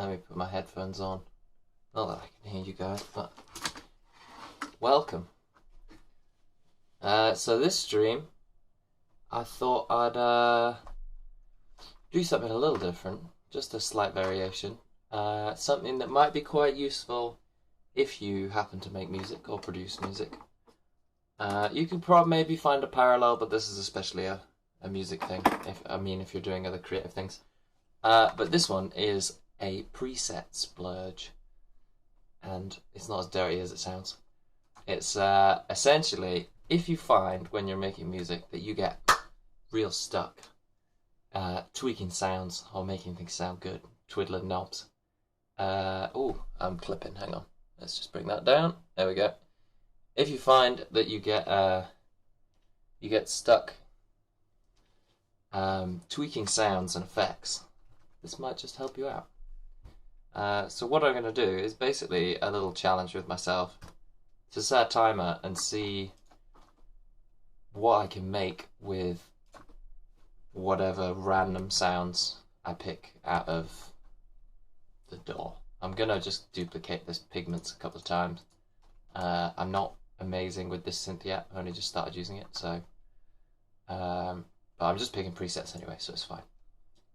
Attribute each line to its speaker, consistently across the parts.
Speaker 1: Let me put my headphones on. Not that I can hear you guys, but welcome. So this stream, I thought I'd do something a little different, just a slight variation. Something that might be quite useful if you happen to make music or produce music. You could probably maybe find a parallel, but this is especially a music thing. If you're doing other creative things. But this one is a preset splurge, and it's not as dirty as it sounds. It's essentially, if you find when you're making music that you get real stuck tweaking sounds or making things sound good, twiddling knobs. I'm clipping, hang on. Let's just bring that down. There we go. If you find that you get stuck tweaking sounds and effects, this might just help you out. So what I'm going to do is basically a little challenge with myself to set a timer and see what I can make with whatever random sounds I pick out of the DAW. I'm going to just duplicate this pigments a couple of times. I'm not amazing with this synth yet, I've only just started using it, so but I'm just picking presets anyway, so it's fine.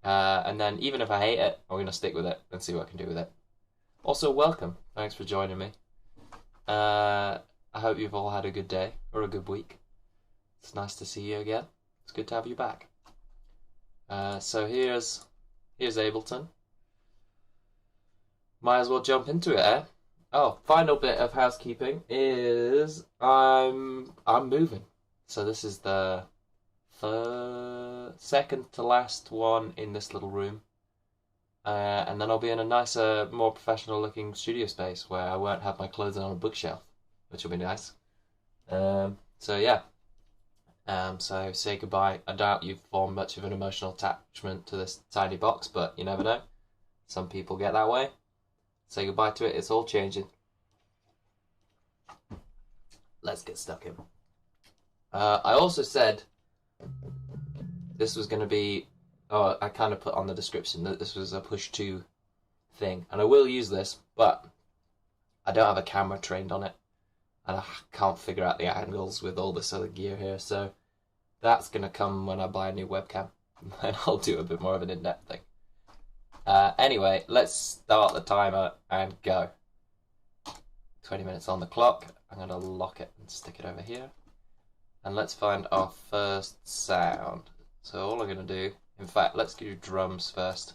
Speaker 1: And then even if I hate it, I'm going to stick with it and see what I can do with it. Also, welcome. Thanks for joining me. I hope you've all had a good day or a good week. It's nice to see you again. It's good to have you back. So here's Ableton. Might as well jump into it, eh? Oh, final bit of housekeeping is I'm moving. So this is the second to last one in this little room. And then I'll be in a nicer, more professional looking studio space where I won't have my clothes on a bookshelf, which will be nice. So yeah. So say goodbye. I doubt you've formed much of an emotional attachment to this tiny box, but you never know. Some people get that way. Say goodbye to it. It's all changing. Let's get stuck in. I also said this was going to be... Oh, I kind of put on the description that this was a push 2 thing. And I will use this, but I don't have a camera trained on it. And I can't figure out the angles with all this other gear here. So that's going to come when I buy a new webcam. And I'll do a bit more of an in-depth thing. Anyway, let's start the timer and go. 20 minutes on the clock. I'm going to lock it and stick it over here. And let's find our first sound. So all I'm going to do, in fact, let's do drums first.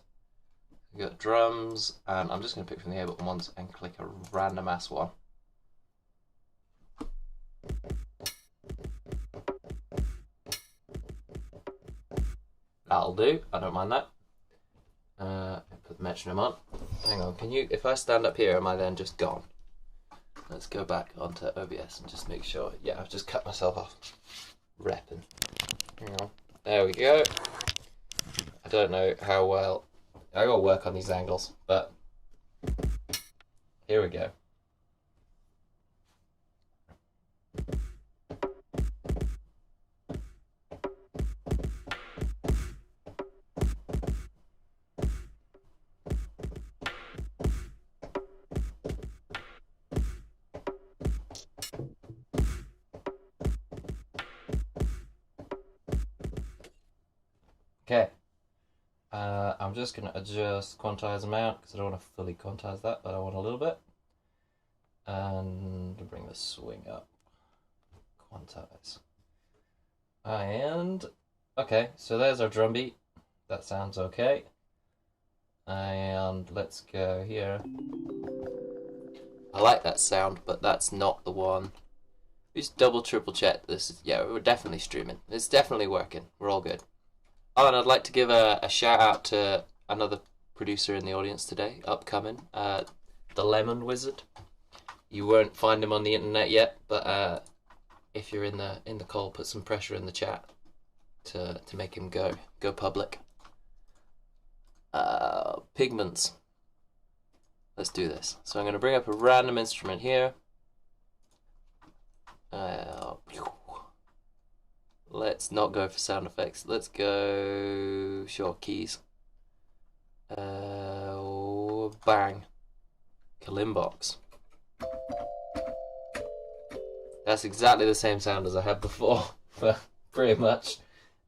Speaker 1: We've got drums, and I'm just going to pick from the Ableton ones and click a random ass one. That'll do, I don't mind that. Put the metronome on. Hang on, can you, if I stand up here, am I then just gone? Let's go back onto OBS and just make sure. Yeah, I've just cut myself off repping. Hang on. There we go. I don't know how well. I gotta work on these angles, but here we go. Okay, I'm just going to adjust quantize amount because I don't want to fully quantize that, but I want a little bit. And bring the swing up. Quantize. And, okay, so there's our drum beat. That sounds okay. And let's go here. I like that sound, but that's not the one. Just double, triple check this. Yeah, we're definitely streaming. It's definitely working. We're all good. Oh, and I'd like to give a shout out to another producer in the audience today, upcoming, the Lemon Wizard. You won't find him on the internet yet, but if you're in the call, put some pressure in the chat to make him go public. Pigments. Let's do this. So I'm going to bring up a random instrument here. Let's not go for sound effects. Let's go, sure, keys. bang, kalimbox. That's exactly the same sound as I had before, pretty much,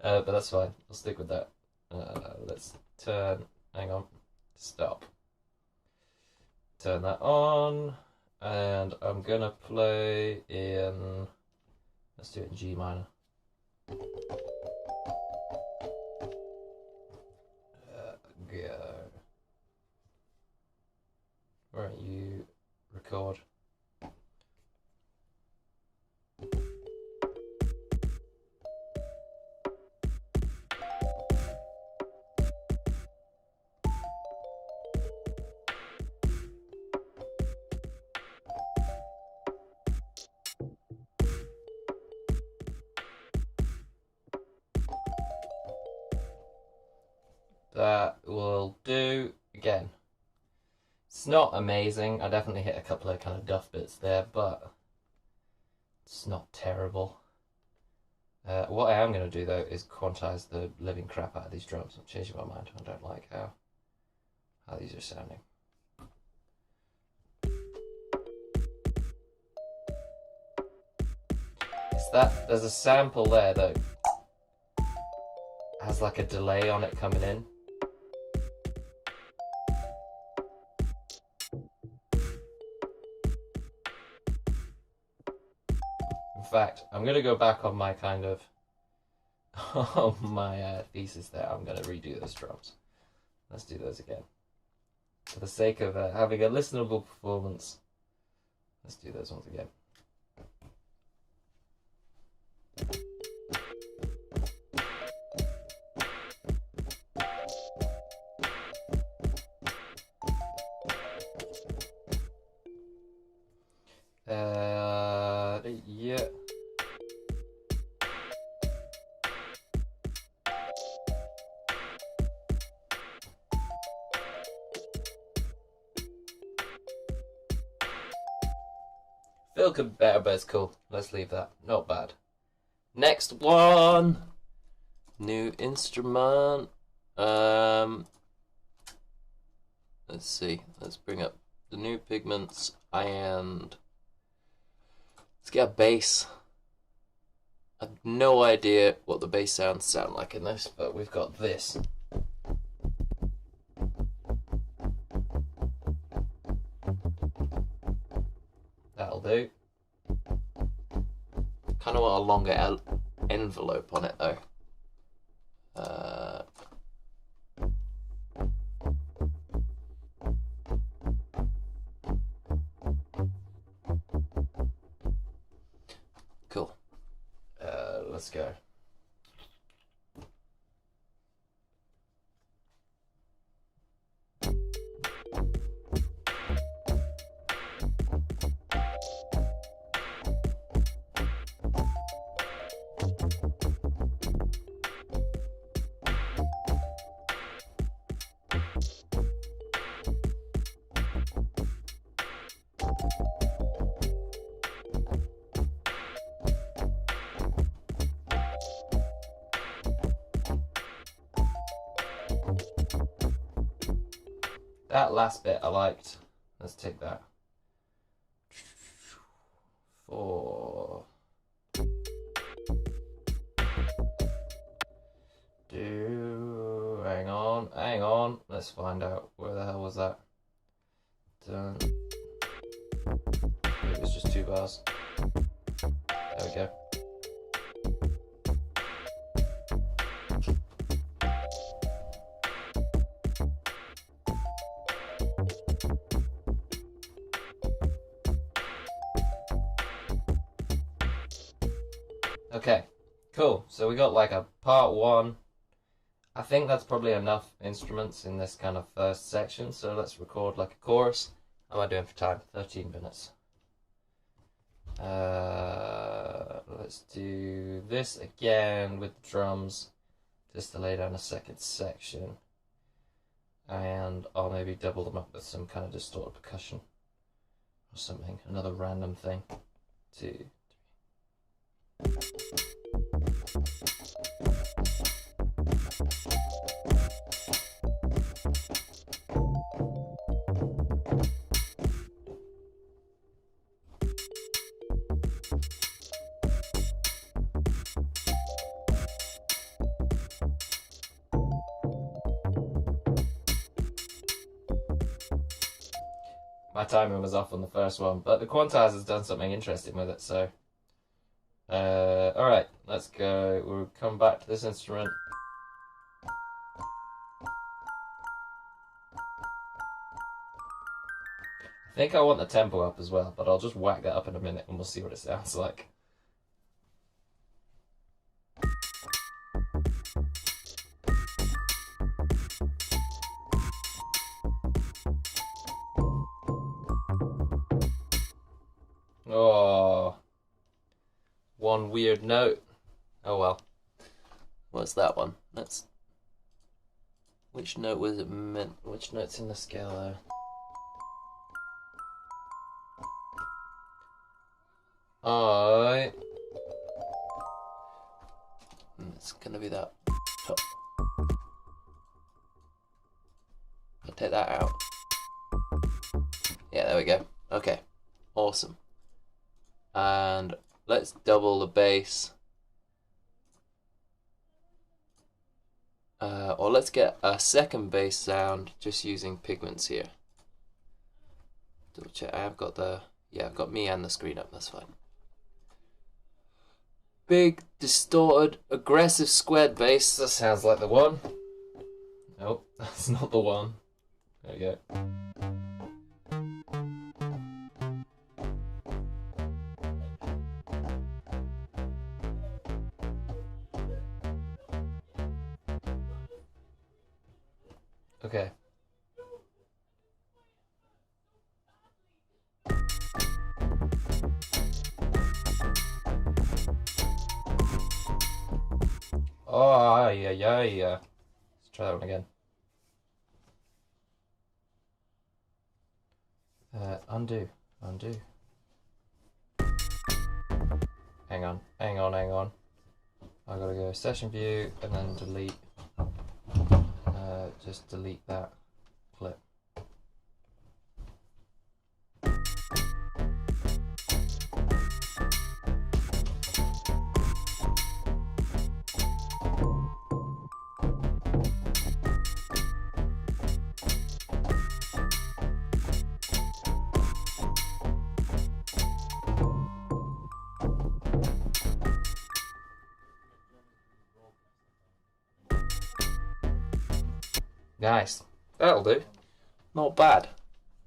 Speaker 1: but that's fine. I'll stick with that. Let's turn, hang on, stop. Turn that on, and I'm gonna play in, let's do it in G minor. Go. Right, you record. That will do. Again, it's not amazing. I definitely hit a couple of kind of duff bits there, but it's not terrible. What I am going to do though is quantize the living crap out of these drums. I'm changing my mind. I don't like how these are sounding. It's that there's a sample there that has like a delay on it coming in. In fact, I'm going to go back on my kind of thesis there. I'm going to redo those drums. Let's do those again. For the sake of having a listenable performance, let's do those ones again. Yeah. Feel good better, but it's cool. Let's leave that. Not bad. Next one. New instrument. Let's see. Let's bring up the new pigments and let's get a bass. I have no idea what the bass sounds sound like in this, but we've got this. That'll do. Kind of want a longer envelope on it though. Cool. Let's go. That last bit I liked. Let's take that. 4. Hang on. Let's find out where the hell was that. Done. It was just 2 bars. There we go. Okay, cool. So we got like a part 1. I think that's probably enough instruments in this kind of first section. So let's record like a chorus. How am I doing for time? 13 minutes. Let's do this again with the drums, just to lay down a second section. And I'll maybe double them up with some kind of distorted percussion or something, another random thing. 2, 3. My timing was off on the first one, but the quantizer's done something interesting with it, so... alright, let's go. We'll come back to this instrument. I think I want the tempo up as well, but I'll just whack that up in a minute and we'll see what it sounds like. Oh, one weird note. Oh well. What's that one? That's... Which note was it meant? Which note's in the scale there? It's gonna be that top. I'll take that out. Yeah, there we go. Okay, awesome. And let's double the bass. Or let's get a second bass sound just using pigments here. Double check. I've got the... Yeah, I've got me and the screen up. That's fine. Big, distorted, aggressive squared bass. That sounds like the one. Nope, that's not the one. There we go. Okay. Oh, yeah. Let's try that one again. Undo. Hang on. I gotta go session view and then delete. Just delete that clip. Nice. That'll do. Not bad.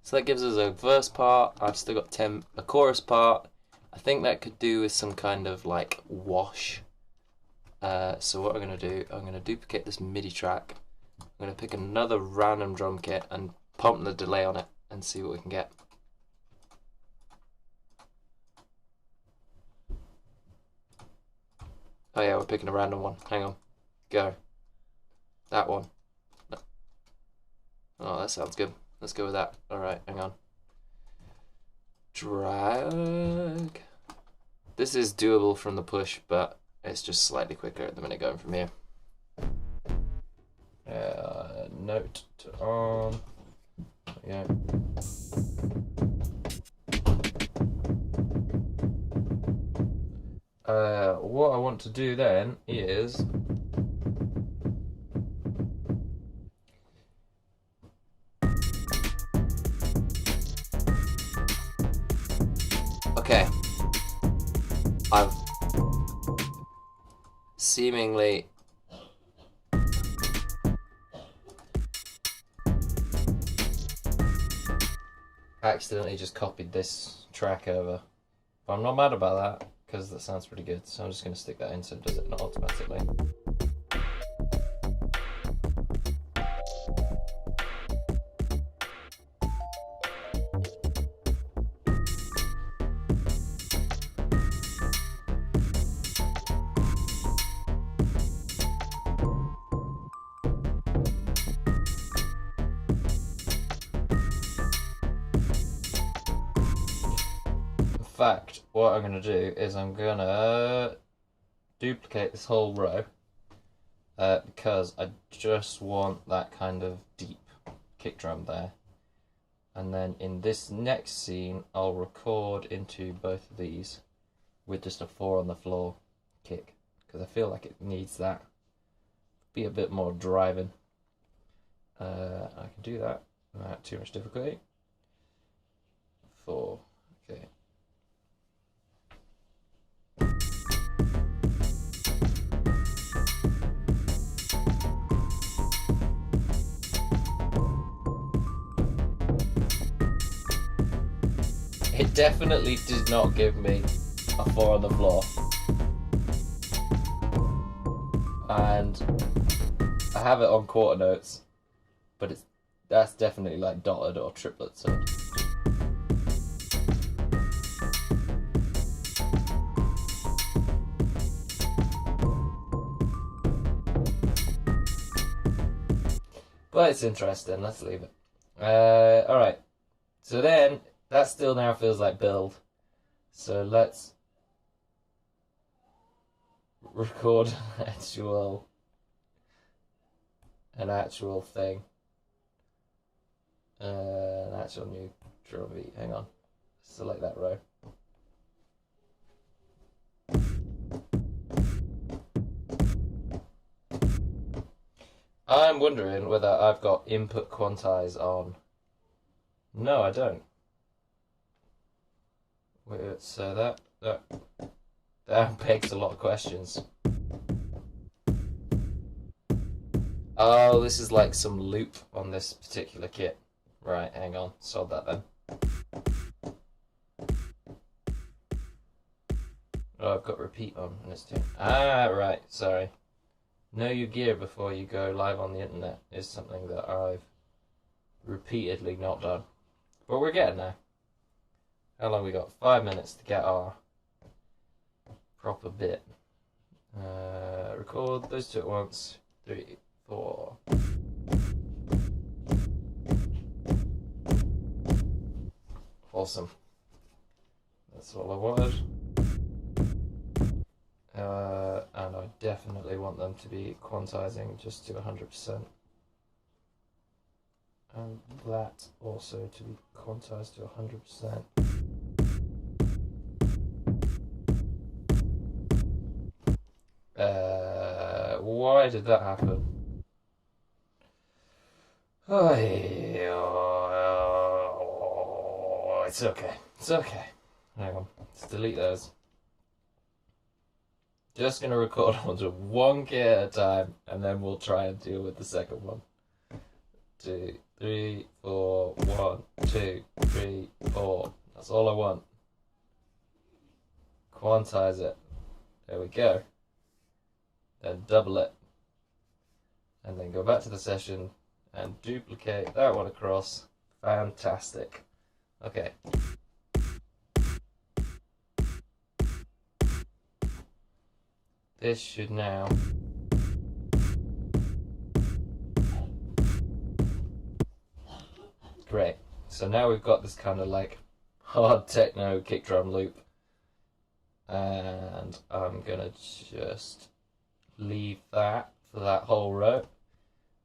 Speaker 1: So that gives us a verse part. I've still got a chorus part. I think that could do with some kind of like wash. So what I'm going to do, I'm going to duplicate this MIDI track. I'm going to pick another random drum kit and pump the delay on it and see what we can get. Oh yeah, we're picking a random one. Hang on. Go. That one. Oh, that sounds good. Let's go with that. Alright, hang on. Drag. This is doable from the push, but it's just slightly quicker at the minute going from here. Note to on. There we go. What I want to do then is... Okay, I've seemingly accidentally just copied this track over, but I'm not mad about that because that sounds pretty good, so I'm just going to stick that in so it does it not automatically. In fact, what I'm going to do is I'm going to duplicate this whole row because I just want that kind of deep kick drum there. And then in this next scene, I'll record into both of these with just a 4 on the floor kick because I feel like it needs that. Be a bit more driving. I can do that without too much difficulty. 4. Okay. It definitely did not give me a 4 on the floor. And I have it on quarter notes, but that's definitely like dotted or triplet, so. But it's interesting, let's leave it. Alright, so then that still now feels like build. So let's record an actual thing. An actual new drum beat. Hang on. Select that row. I'm wondering whether I've got input quantize on. No, I don't. Wait, so that begs a lot of questions. Oh, this is like some loop on this particular kit. Right, hang on. Solve that then. Oh, I've got repeat on and it's doing. Right, sorry. Know your gear before you go live on the internet is something that I've repeatedly not done. But we're getting there. How long we got? 5 minutes to get our proper bit. Record those two at once. 3, 4. Awesome. That's all I wanted. And I definitely want them to be quantizing just to 100%. And that also to be quantized to 100%. Why did that happen? Oh, it's okay. It's okay. Hang on. Let's delete those. Just going to record onto one key at a time, and then we'll try and deal with the second one. 2, 3, 4, 1, 2, 3, 4. That's all I want. Quantize it. There we go. Then double it. And then go back to the session and duplicate that one across. Fantastic. Okay. This should now great. So now we've got this kind of like hard techno kick drum loop, and I'm gonna just leave that for that whole row,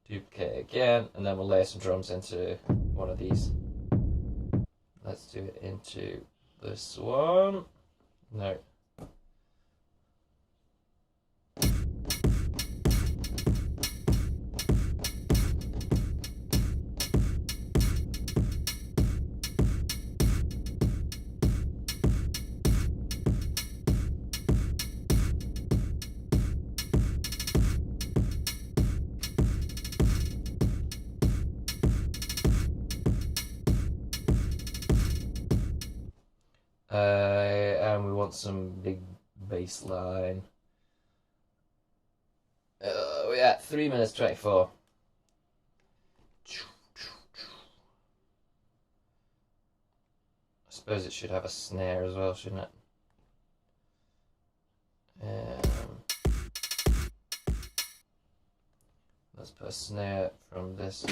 Speaker 1: duplicate again, and then we'll layer some drums into one of these. Let's do it into this one. No. And we want some big bass line. We're at 3 minutes 24. I suppose it should have a snare as well, shouldn't it? Let's put a snare from this.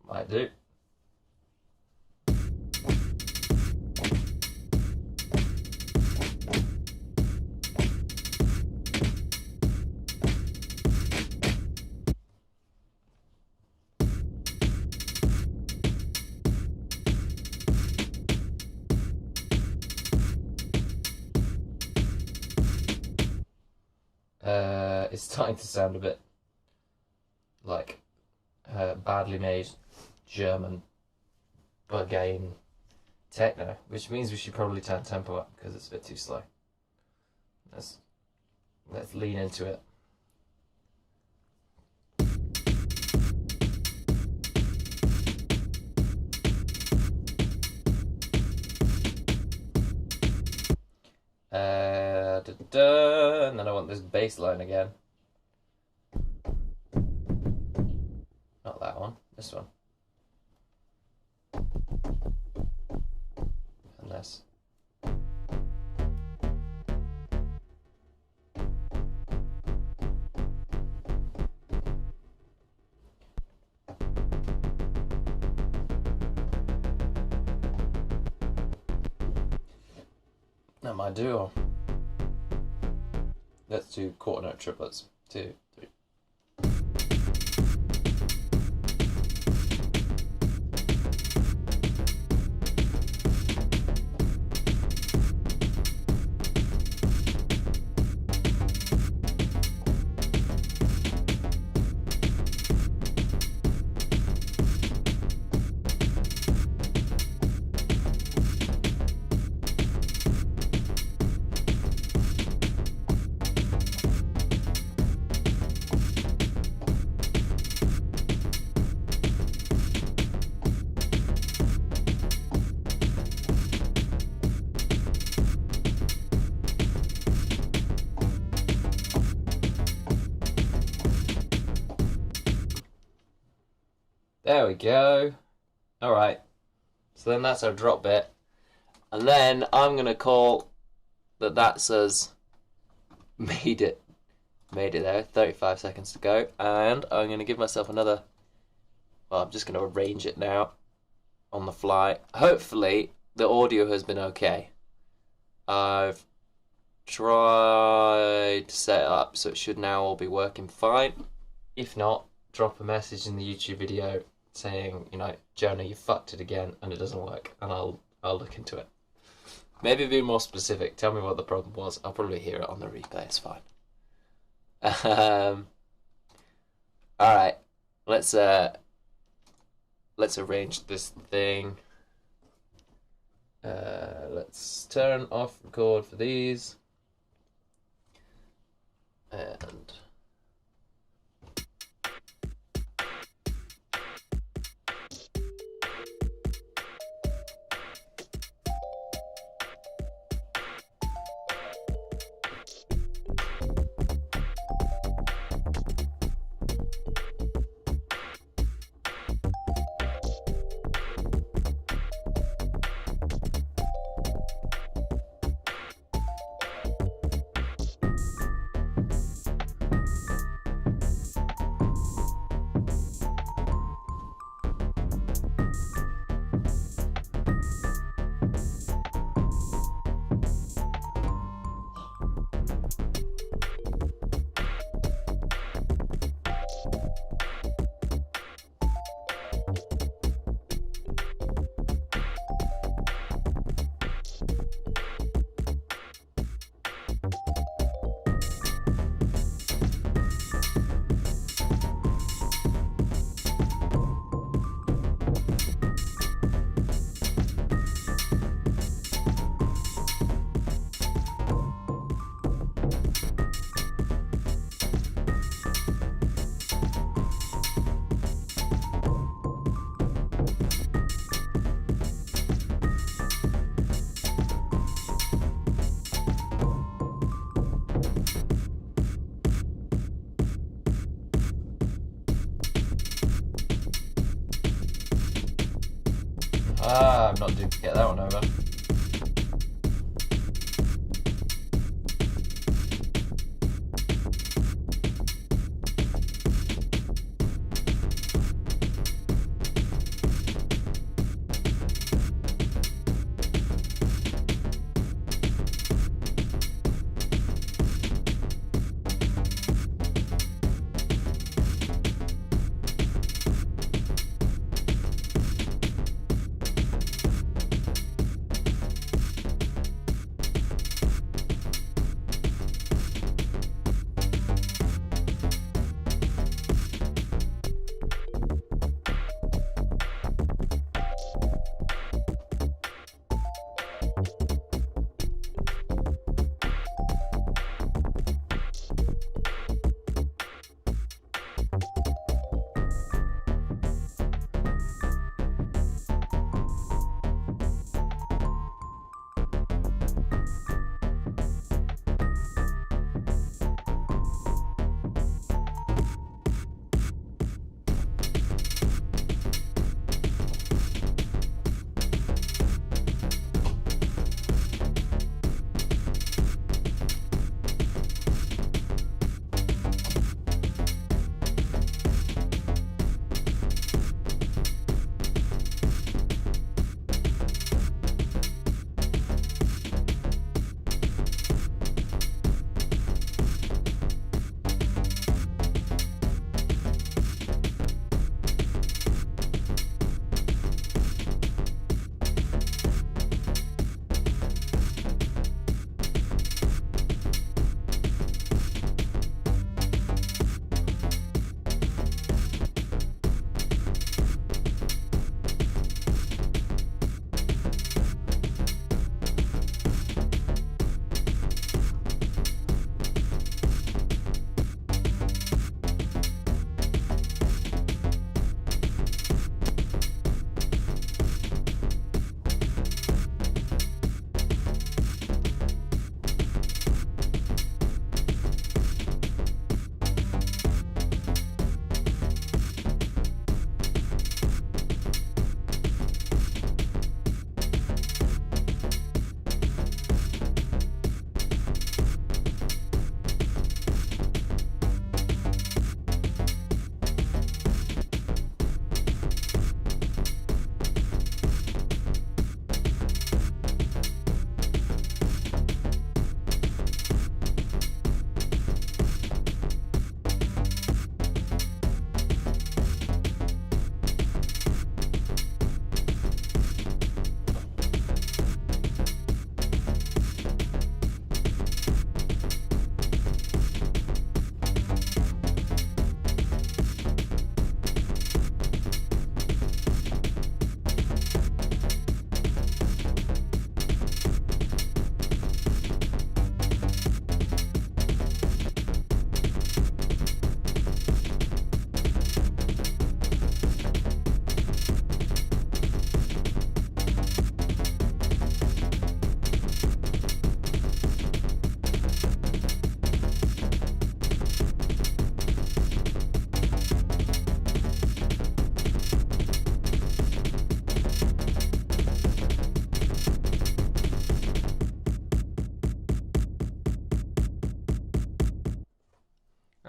Speaker 1: Might do. It's starting to sound a bit like badly made German Berghain techno, which means we should probably turn tempo up because it's a bit too slow. Let's lean into it. And then I want this bass line again. Not that one, this one. And this. That might do. Let's do quarter note triplets. 2, 3. There we go. Alright. So then that's our drop bit. And then I'm going to call that that's us made it. Made it there. 35 seconds to go. And I'm going to give myself another... Well, I'm just going to arrange it now on the fly. Hopefully the audio has been okay. I've tried to set it up so it should now all be working fine. If not, drop a message in the YouTube video saying, you know, Jonah, you fucked it again and it doesn't work, and I'll look into it. Maybe be more specific. Tell me what the problem was. I'll probably hear it on the replay. It's fine. All right. Let's arrange this thing. Let's turn off record for these. And I'm not due to get that one over.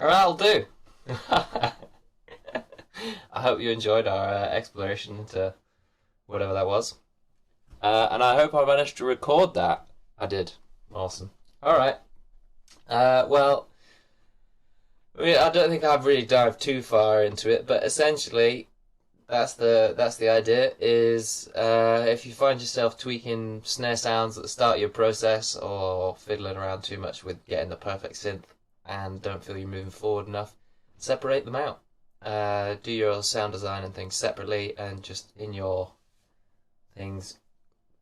Speaker 1: That'll do. I hope you enjoyed our exploration into whatever that was. And I hope I managed to record that. I did. Awesome. Alright. Well, I don't think I've really dived too far into it, but essentially that's the idea, is if you find yourself tweaking snare sounds at the start of your process, or fiddling around too much with getting the perfect synth and don't feel you're moving forward enough, separate them out. Do your sound design and things separately, and just in your things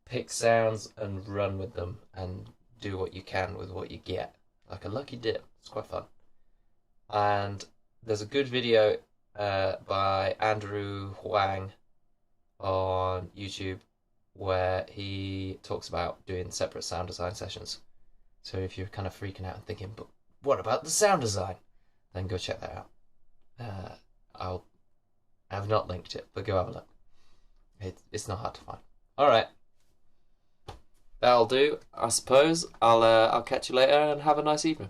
Speaker 1: pick sounds and run with them and do what you can with what you get, like a lucky dip. It's quite fun. And there's a good video by Andrew Huang on YouTube where he talks about doing separate sound design sessions. So if you're kind of freaking out and thinking, but what about the sound design? Then go check that out. I've not linked it, but go have a look. It's not hard to find. Alright. That'll do, I suppose. I'll catch you later and have a nice evening.